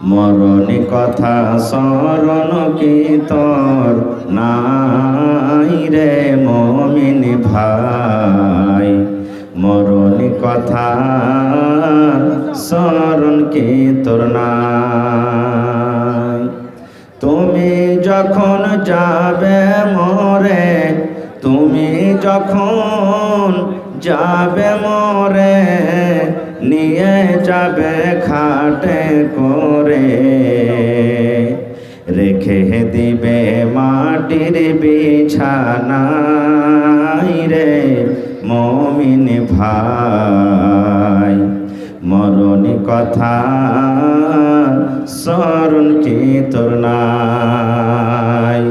মরণে কথা স্মরণ কি তোর নাই রে মুমিন ভাই, মরণে কথা স্মরণ কি তোর নাই। তুমি যখন যাবে মরে, তুমি যখন যাবে মরে, নিয়ে যাবে খাটে করে, রেখে দিবে মাটির বিছানায় রে মুমিন ভাই, মরণ কথা স্মরণ কি তোর নাই,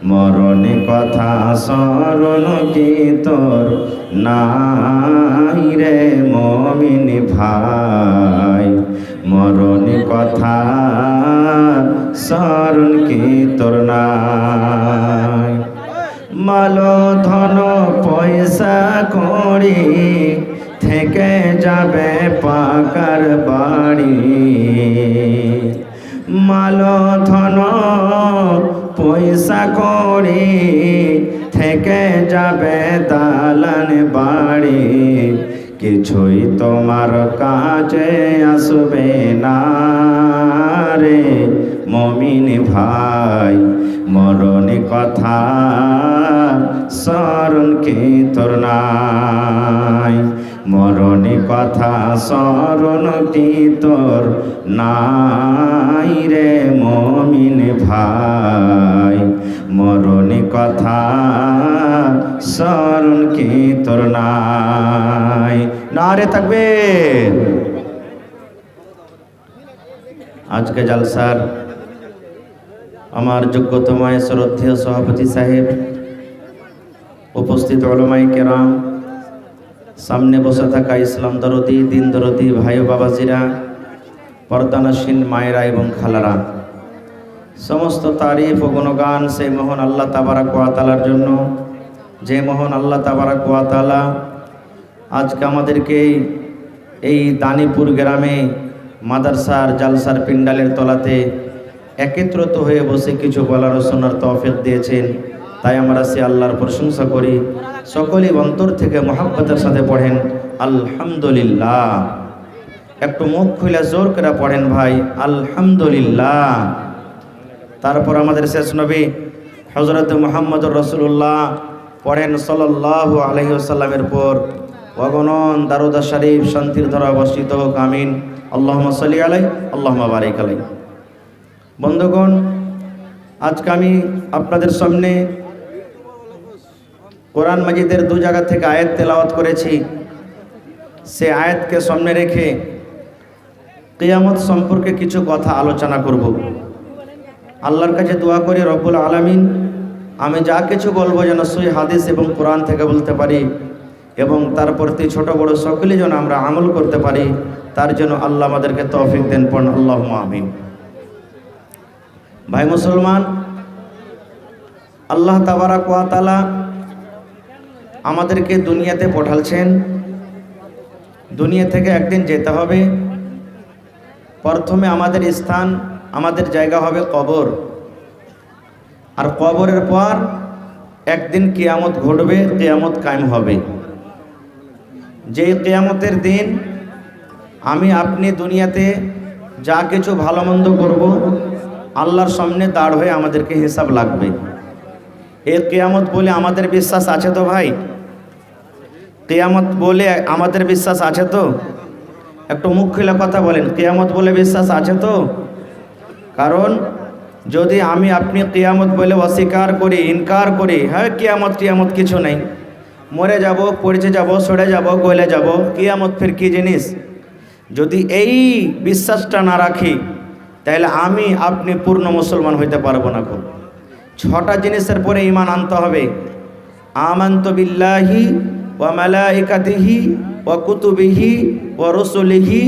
মরণ কথা স্মরণ কি তোর নাই রে মুমিন ভাই, মরণ কথা স্মরণ কি তোর নাই। মাল ধন পয়সা করি থেকে যাবে পাকার বাড়ি, মাল ধন পয়সা করি থেকে যাবে দালান বাড়ি, কিছুই তোমার কাজে আসবে না রে মুমিন ভাই, মরণ কথা স্মরণ কি তোর নাই, মরণ কথা স্মরণ কি তোর নাই রে মুমিন ভাই, মরণ কথা স্মরণ কি তোর নাই। নারে তাকবীর। আজকে জলসার আমার যোগ্যতম শ্রদ্ধেয় সভাপতি সাহেব, উপস্থিত উলামায়ে কেরাম, সামনে বসে থাকা ইসলাম দরদি দিন দরদি ভাই ও বাবাজিরা, পর্দানসীন মায়েরা এবং খালারা, সমস্ত তারিফ ও গুণগান সেই মহান আল্লাহ তাবারাক ওয়া তাআলার জন্য, যে মহান আল্লাহ তাবারাক ওয়া তাআলা আজকে আমাদেরকে এই দানিপুর গ্রামে মাদ্রাসার জালসার পিন্ডালের তলাতে একত্রিত হয়ে বসে কিছু বলার ও শোনার তৌফিক দিয়েছেন। তাই আমরা সে আল্লাহর প্রশংসা করি। সকলেই অন্তর থেকে মহব্বতের সাথে পড়েন আলহামদুলিল্লাহ। একটু মুখ খুলে জোর করে পড়েন ভাই আলহামদুলিল্লাহ। তারপর আমাদের শেষ নবী হযরত মুহাম্মদুর রাসূলুল্লাহ পড়েন সাল্লাল্লাহু আলাইহি ওয়াসাল্লামের পর অগণন দারুদ শরীফ শান্তির ধারা বর্ষিত হোক, আমিন। আল্লাহুম্মা সাল্লি আলাইহি আল্লাহুম্মা বারিক আলাইহি। বন্ধুগণ, আজকে আমি আপনাদের সামনে কোরআন মাজিদের দু জায়গা থেকে আয়াত তেলাওয়াত করেছি। সে আয়াতকে সামনে রেখে কিয়ামত সম্পর্কে কিছু কথা আলোচনা করব। আল্লাহর কাছে দোয়া করি রব্বুল আলামিন আমি যা কিছু বলবো যেন সই হাদিস এবং কোরআন থেকে বলতে পারি এবং তার প্রতি ছোট বড় সকলেই যেন আমরা আমল করতে পারি, তার জন্য আল্লাহ আমাদেরকে তৌফিক দেন। পড়ুন আল্লাহুম্মা আমিন। ভাই মুসলমান, আল্লাহ তাবারাক ওয়া তাআলা আমাদেরকে দুনিয়াতে পাঠালছেন। দুনিয়া থেকে একদিন যেতে হবে। প্রথমে আমাদের স্থান, আমাদের জায়গা হবে কবর, আর কবরের পর একদিন কিয়ামত ঘটবে, কিয়ামত কায়েম হবে। যে কিয়ামতের দিন আমি আপনি দুনিয়াতে যা কিছু ভালো মন্দ করব, আল্লাহর সামনে দাঁড় হয়ে আমাদেরকে হিসাব লাগবে। এই কিয়ামত বলে আমাদের বিশ্বাস আছে তো ভাই? কিয়ামত বলে আমাদের বিশ্বাস আছে তো? একটু মুখ খুলে কথা বলেন, কিয়ামত বলে বিশ্বাস আছে তো? কারণ যদি আমি আপনি কিয়ামত বলে অস্বীকার করি, ইনকার করি, হ্যাঁ কিয়ামত টিয়ামত কিছু নেই, মরে যাব, পড়ে যাব, সরে যাব, গলে যাব, কিয়ামত ফের কি জিনিস, যদি এই বিশ্বাসটা না রাখি তাহলে আমি আপনি পূর্ণ মুসলমান হইতে পারবো না। খুব 6টা জিনিসের পরে ঈমান আনতে হবে। আমানতু বিল্লাহি ওয়া মালাইকাতিহি ওয়া কুতুবিহি ওয়া রুসুলিহি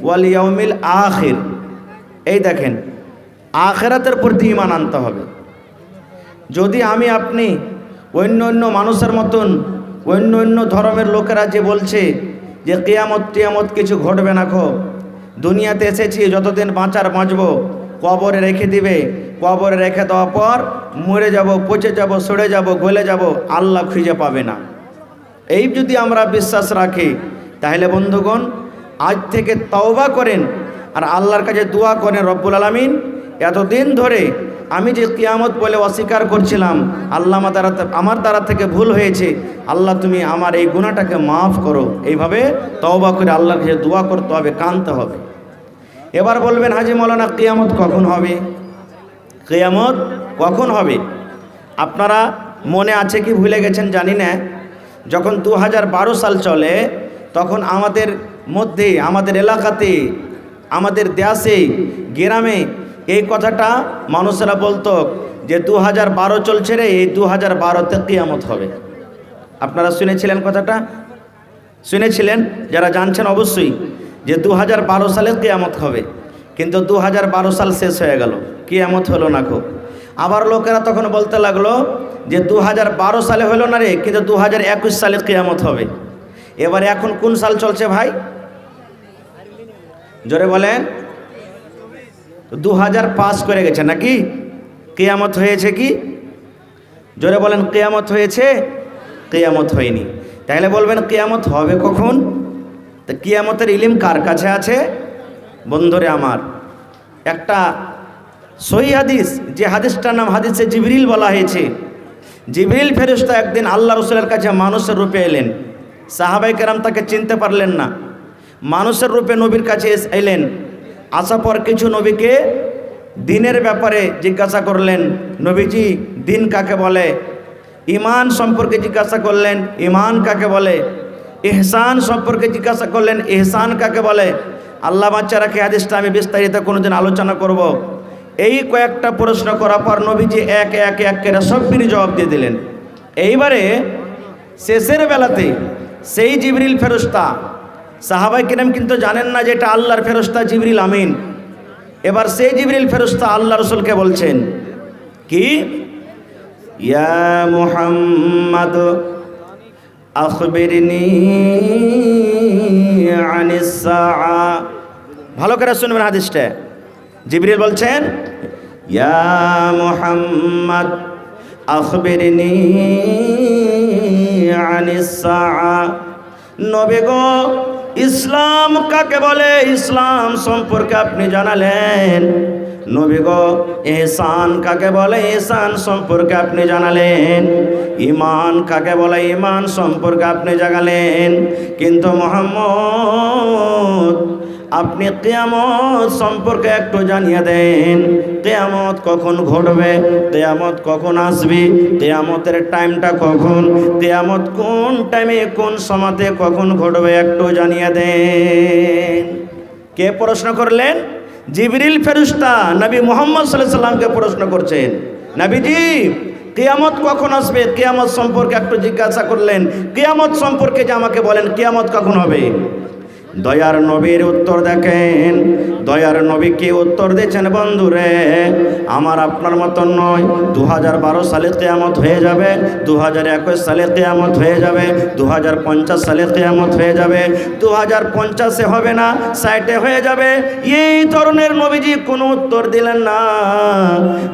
ওয়াল ইয়াউমিল আখির। এই দেখেন, আখিরাতের প্রতি ঈমান আনতে হবে। যদি আমি আপনি অন্য অন্য মানুষের মতন, অন্য অন্য ধর্মের লোকেরা যে বলছে যে কিয়ামত টিয়ামত কিছু ঘটবে না, দুনিয়াতে এসেছি, যতদিন বাঁচার বাঁচবো, কবরে রেখে দিবে। কবরে রেখে দেওয়ার পর মরে যাব, পচে যাব, সড়ে যাব, গলে যাব, আল্লাহ খুঁজে পাবে না। এই যদি আমরা বিশ্বাস রাখি, তাহলে বন্ধুগণ আজ থেকে তওবা করেন আর আল্লাহর কাছে দোয়া করেন, রব্বুল আলামিন এতদিন ধরে আমি যে কিয়ামত বলে অস্বীকার করছিলাম, আল্লাহ আমার দ্বারা থেকে ভুল হয়েছে, আল্লাহ তুমি আমার এই গুনাহটাকে মাফ করো। এইভাবে তওবা করে আল্লাহর কাছে দোয়া করতে হবে, কাঁদতে হবে। এবার বলবেন, হাজি মৌলানা কিয়ামত কখন হবে? কিয়ামত কখন হবে? আপনারা মনে আছে কি ভুলে গেছেন জানি না। যখন 2012 সাল চলে, তখন আমাদের মধ্যে, আমাদের এলাকাতে, আমাদের দেশে, গ্রামে এই কথাটা মানুষেরা বলতো যে 2012 চলছে রে, এই 2012তে কিয়ামত হবে। আপনারা শুনেছিলেন কথাটা? শুনেছিলেন? যারা জানছেন অবশ্যই যে 2012 সালে কিয়ামত হবে। কিন্তু 2012 সাল শেষ হয়ে গেল, কিয়ামত হলো না। খুব আবার লোকেরা তখন বলতে লাগলো যে 2012 সালে হলো না রে, কিন্তু 2021 সালে কিয়ামত হবে। এবার এখন কোন সাল চলছে ভাই? জোরে বলেন। 2000 পাস করে গেছে নাকি? কিয়ামত হয়েছে কি? জোরে বলেন, কিয়ামত হয়েছে? কিয়ামত হয়নি। তাহলে বলবেন কিয়ামত হবে কখন? তো কিয়ামতের ইলম কার কাছে আছে? বন্ধুরে আমার, একটা সহিহ হাদিস, যে হাদিসটার নাম হাদিসে জিবরিল বলা হয়েছে। জিবরিল ফেরেশতা একদিন আল্লাহ রাসূলের কাছে মানুষের রূপে এলেন। সাহাবায়ে কেরাম তাকে চিনতে পারলেন না। মানুষের রূপে নবীর কাছে এলেন। আসার পর কিছু নবীকে দিনের ব্যাপারে জিজ্ঞাসা করলেন, নবীজি দিন কাকে বলে? ঈমান সম্পর্কে জিজ্ঞাসা করলেন, ঈমান কাকে বলে? ইহসান সম্পর্কে জিজ্ঞাসা করলেন, ইহসান কাকে বলে? আল্লাহ বাচ্চা রাখে, হাদিসটা আমি বিস্তারিত কোনোদিন আলোচনা করব। এই কয়েকটা প্রশ্ন করার পর নবীজি একে একে সবটির জবাব দিয়ে দিলেন। এইবারে শেষের বেলাতে সেই জিবরিল ফেরেশতা, সাহাবায়ে কেরাম কিন্তু জানেন না যে এটা আল্লাহর ফেরেশতা জিবরিল আমিন। এবার সেই জিবরিল ফেরেশতা আল্লাহ রাসূলকে বলছেন কি, ইয়া মুহাম্মদ আখবিরনি আনিস সাআ। ভালো করে শুনবেন হাদিসটা। জিবরিল বলছেন, ইয়া মুহাম্মদ আখবিরনি আনিস সাআ। নবী গো, ইসলাম কাকে বলে? ইসলাম সম্পর্কে আপনি জানালেন। নবী গো, ইহসান কাকে বলে? ইহসান সম্পর্কে আপনি জানালেন। ঈমান কাকে বলে? ঈমান সম্পর্কে আপনি জানালেন। কিন্তু মুহাম্মদ, আপনি কিয়ামত সম্পর্কে একটু জানিয়ে দেন। কিয়ামত কখন ঘটবে? কিয়ামত কখন আসবে? কিয়ামতের টাইমটা কখন? কিয়ামত কোন টাইমে, কোন সময়তে, কখন ঘটবে একটু জানিয়ে দেন। কে প্রশ্ন করলেন? জিবরিল ফেরেশতা নবী মুহাম্মদ সাল্লাল্লাহু আলাইহি সাল্লামকে প্রশ্ন করছেন, নবীজি কিয়ামত কখন আসবে? কিয়ামত সম্পর্কে একটু জিজ্ঞাসা করলেন। কিয়ামত সম্পর্কে যে আমাকে বলেন, কিয়ামত কখন হবে? দয়ার নবীর উত্তর দেখেন। দয়ার নবী কি উত্তর দিয়েছেন বন্ধুরে? আমার আপনার মতন নয়। 2012 সালে কিয়ামত হয়ে যাবে, 2021 সালে কিয়ামত হয়ে যাবে, 2050 সালে কিয়ামত হয়ে যাবে, 2050-এ হবে না, 60-এ হয়ে যাবে। এই ধরনের নবীজি কোনো উত্তর দিলেন না।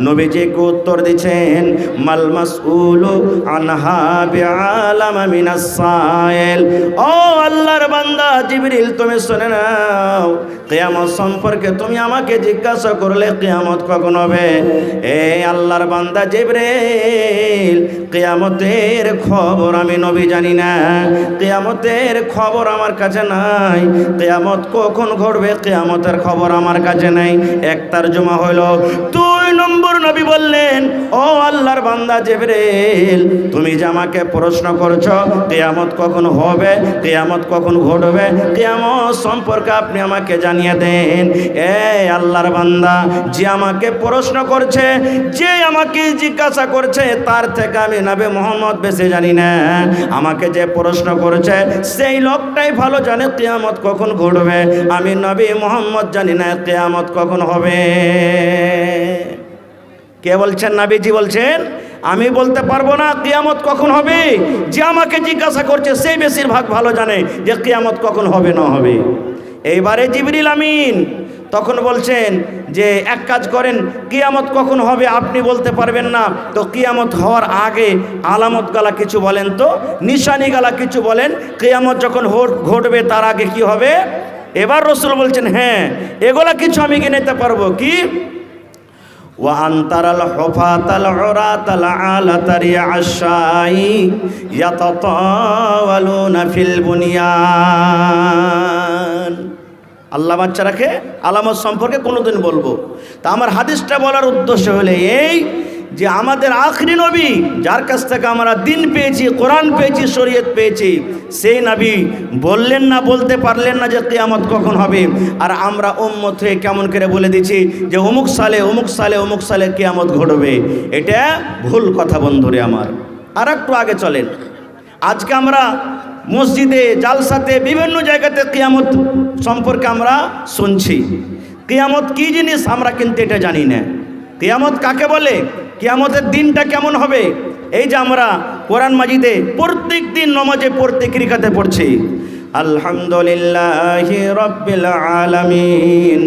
নবীজি কি উত্তর দিচ্ছেন? মাল মাসউলু আনহা বিআলামা মিনাস সাইল। ও আল্লাহর বান্দা জিবরিল, তুমি শুনে নাও, কিয়ামত সম্পর্কে তুমি আমাকে জিজ্ঞাসা করলে কিয়ামত কখন হবে? এই আল্লাহর বান্দা জিবরিল, কিয়ামতের খবর আমি নবী জানি না। কিয়ামতের খবর আমার কাছে নাই। কিয়ামত কখন ঘটবে, কিয়ামতের খবর আমার কাছে নাই। এক তরজমা হলো। 2 নম্বর নবী বললেন, ও আল্লাহর বান্দা জিবরিল, তুমি যে আমাকে প্রশ্ন করছো কিয়ামত কখন হবে, কিয়ামত কখন ঘটবে, কিয়ামত সম্পর্কে আপনি আমাকে জানিয়ে দেন। এই আল্লাহর বান্দা, যে আমাকে প্রশ্ন করছে, যে আমাকে জিজ্ঞাসা করছে, তার থেকে আমি নবী মুহাম্মদ বেশি জানি না। আমাকে যে প্রশ্ন করছে সেই লোকটাই ভালো জানে কিয়ামত কখন ঘটবে। আমি নবী মুহাম্মদ জানি না কিয়ামত কখন হবে। কে বলছেন? নবীজি বলছেন, আমি বলতে পারবো না কিয়ামত কখন হবে। যে আমাকে জিজ্ঞাসা করছে সেই বেশিরভাগ ভালো জানে যে কিয়ামত কখন হবে না হবে। এইবারে জিবরিল আমিন তখন বলছেন যে এক কাজ করেন, কিয়ামত কখন হবে আপনি বলতে পারবেন না, তো কিয়ামত হওয়ার আগে আলামত গালা কিছু বলেন, তো নিশানি গালা কিছু বলেন, কিয়ামত যখন ঘটবে তার আগে কি হবে। এবার রাসূল বলছেন হ্যাঁ এগুলা কিছু আমি গিনাইতে পারবো। কি? ওয়া আনতারাল হুফাতাল উরাতাল আলাতারি আশাই ইয়াতাতাওয়ালুনা ফিল বুনিয়ান। আল্লাহ বাচ্চা রাখে আলামত সম্পর্কে কোনোদিন বলবো। তা আমার হাদিসটা বলার উদ্দেশ্য হলে এই যে আমাদের আখরি নবী যার কাছ থেকে আমরা দিন পেয়েছি, কোরআন পেয়েছি, শরীয়ত পেয়েছি, সেই নবী বললেন না, বলতে পারলেন না যে কিয়ামত কখন হবে, আর আমরা উম্মত হয়ে কেমন করে বলে দিচ্ছি যে অমুক সালে অমুক সালে অমুক সালে কিয়ামত ঘটবে। এটা ভুল কথা বন্ধুরে আমার। আর একটু আগে চলেন, আজকে আমরা মসজিদে জালসাতে বিভিন্ন জায়গাতে কিয়ামত সম্পর্কে আমরা শুনছি। কিয়ামত কি জিনিস আমরা কিন্তু এটা জানি না। কিয়ামত কাকে বলে, কিয়ামতের দিনটা কেমন হবে, এই যে আমরা কোরআন মাজিদে প্রত্যেক দিন নমাজে প্রত্যেক রিকাতে পড়ছি আলহামদুলিল্লাহি রাব্বিল আলামিন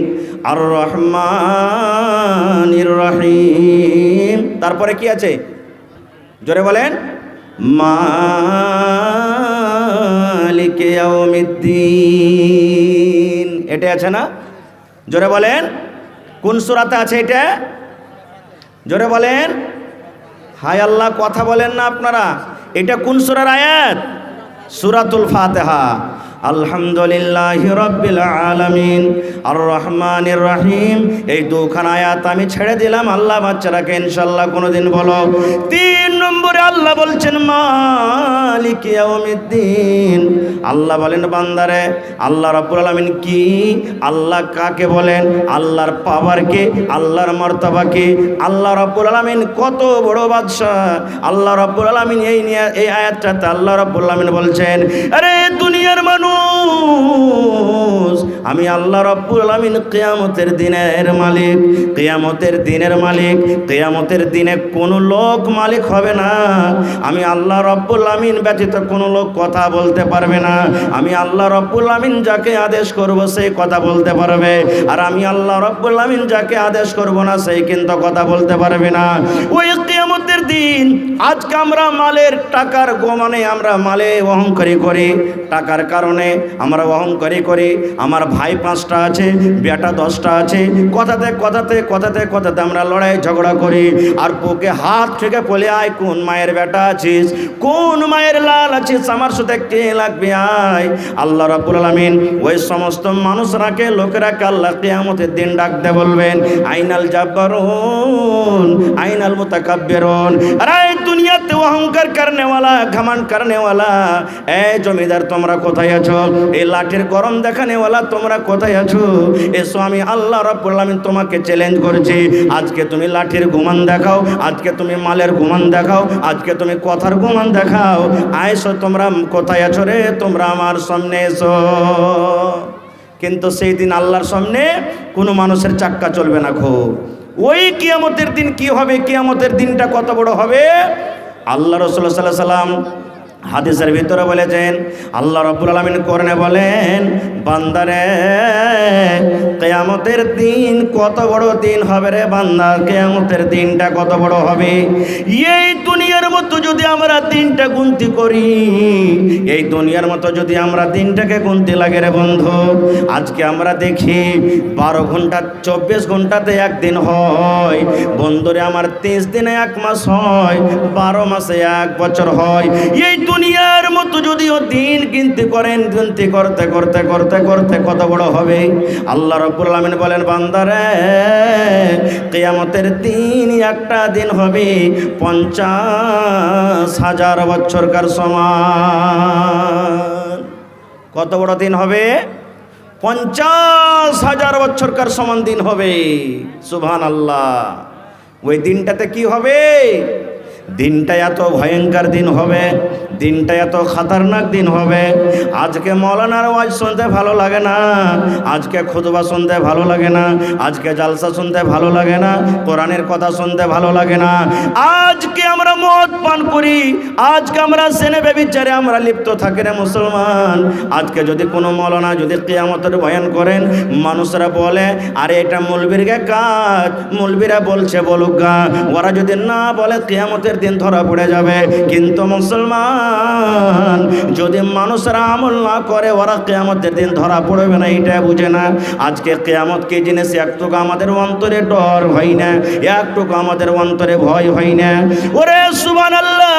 আর রহমানির রহিম। তারপরে কি আছে জোরে বলেন, মালিকি ইয়াউমিদ্দিন, এটা আছে না? জোরে বলেন কোন সূরাতে আছে এটা? জোরে বলেন। হায় আল্লাহ, কথা বলেন না আপনারা। এটা কোন সূরার আয়াত? সূরাতুল ফাতিহা। আলহামদুলিল্লাহি রাব্বিল আলামিন আর রহমানির রহিম, এই দুখানা আয়াত আমি ছেড়ে দিলাম। আল্লাহ বাচ্চারাকে ইনশাআল্লাহ কোনোদিন বলো। 3 নম্বরে আল্লাহ বলছেন মালিকি ইয়াউমিদ্দিন। আল্লাহ বলেন বান্দারে আল্লাহ রাব্বুল আলামিন কি, আল্লাহ কাকে বলেন, আল্লাহর পাওয়ারকে, আল্লাহর মর্তবাকে, আল্লাহ রাব্বুল আলামিন কত বড় বাদশা। আল্লাহ রাব্বুল আলামিন এই আয়াতটাতে আল্লাহ রাব্বুল আলামিন বলছেন, আরে দুনিয়ার মানুষ, আমি আল্লাহ রাব্বুল আলামিন কিয়ামতের দিনের মালিক, কিয়ামতের দিনের মালিক। কিয়ামতের দিনে কোনো লোক মালিক হবে না। আমি আল্লাহ রাব্বুল আলামিন ব্যতীত কোনো লোক কথা বলতে পারবে না। আমি আল্লাহ রাব্বুল আলামিন যাকে আদেশ করব সেই কথা বলতে পারবে, আর আমি আল্লাহ রাব্বুল আলামিন যাকে আদেশ করব না সেই কিন্তু কথা বলতে পারবে না। ওই কিয়ামতের দিন আজকে আমরা মালের টাকার গোমানে আমরা মালে অহংকারী করি, টাকার কারণে আমরা অহংকারী করি। আমার ভাই 5টা আছে, বেটা 10টা আছে, কথাতে কথাতে কথাতে কথাতে আমরা লড়াই ঝগড়া করি। আর বুকে হাত থেকে বলে আয় কোন মায়ের বেটা আছিস, কোন মায়ের লাল আছিস, আমার সাথে কে লাগবে আয়। আল্লাহ রাব্বুল আলামিন ওই সমস্ত মানুষরাকে, লোকেরাকে আল্লাহ কিয়ামতের দিন ডাকতে বলবেন, আইনাল জাব্বারুন আইনাল মুতাকাব্বিরুন। আরে দুনিয়াতে অহংকার করনেওয়ালা, ঘমন্ড করনেওয়ালা, এই জমিদার তোমরা কোথায় আছো? এই লাঠির গরম দেখানেওয়ালা তোমরা কোথায় আছো? এসো, আমি আল্লাহ রাব্বুল আলামিন তোমাকে চ্যালেঞ্জ করছি। আজকে তুমি লাঠির গুমান দেখাও, আজকে তুমি মালের গুমান দেখাও, আজকে তুমি কথার গুমান দেখাও। আইসো, তোমরা কোথায় আছো রে? তোমরা আমার সামনে এসো। কিন্তু সেই দিন আল্লাহর সামনে কোনো মানুষের চাক্কা চলবে না। ওই কিয়ামতের দিন কি হবে, কিয়ামতের দিনটা কত বড় হবে। আল্লাহ রাসূল সাল্লাল্লাহু আলাইহি ওয়াসাল্লাম হাদিসের ভিতরে বলেছেন, আল্লাহ রাব্বুল আলামিন কোরআনে বলেন, বান্দারে কিয়ামতের দিন কত বড় দিন হবে রে বান্দা, কিয়ামতের দিনটা কত বড় হবে। এই দুনিয়ার মতো যদি আমরা দিনটা গুনতি করি, এই দুনিয়ার মতো যদি আমরা দিনটাকে গুনতে লাগে রে বন্ধু, আজকে আমরা দেখি 12 ঘন্টা 24 ঘন্টাতে একদিন হয়। বন্ধুরে আমার 30 দিনে 1 মাস হয়, 12 মাসে 1 বছর হয়। এই দুনিয়ার মতো যদিও দিন গিনতি করেন, গিনতি করতে করতে করতে করতে কত বড় হবে। আল্লাহ রাব্বুল আলামিন বলেন, বান্দারে কিয়ামতের দিন একটা দিন হবে 50,000 বছরকার সমান। কত বড় দিন হবে? 50,000 বছরকার সমান দিন হবে। সুবহানাল্লাহ। ওই দিনটাতে কি হবে? দিনটা এত ভয়ঙ্কর দিন হবে, দিনটা এত খতরনাক দিন হবে। আজকে মৌলানার ওয়াজ শুনতে ভালো লাগে না, আজকে খুতবা শুনতে ভালো লাগে না, আজকে জালসা শুনতে ভালো লাগে না, কোরআনের কথা শুনতে ভালো লাগে না। আজকে আমরা মদ পান করি, আজকে আমরা জেনে ব্যভিচারে আমরা লিপ্ত থাকি রে মুসলমান। আজকে যদি কোনো মৌলানা যদি কিয়ামতের বয়ান করেন, মানুষরা বলে আরে এটা মৌলবীর কাজ, মৌলবীরা বলছে বলুক গা, ওরা যদি না বলে কিয়ামতের দিন ধরা পড়ে যাবে। কিন্তু মুসলমান যদি মানুষরা আমল না করে, ওরা কিয়ামতের দিন ধরা পড়বে না, এটা বুঝে না। আজকে কিয়ামত কি জিনিস একটুকু আমাদের অন্তরে ডর হয় না, একটুকু আমাদের অন্তরে ভয় হয় না। ওরে সুবহানাল্লাহ।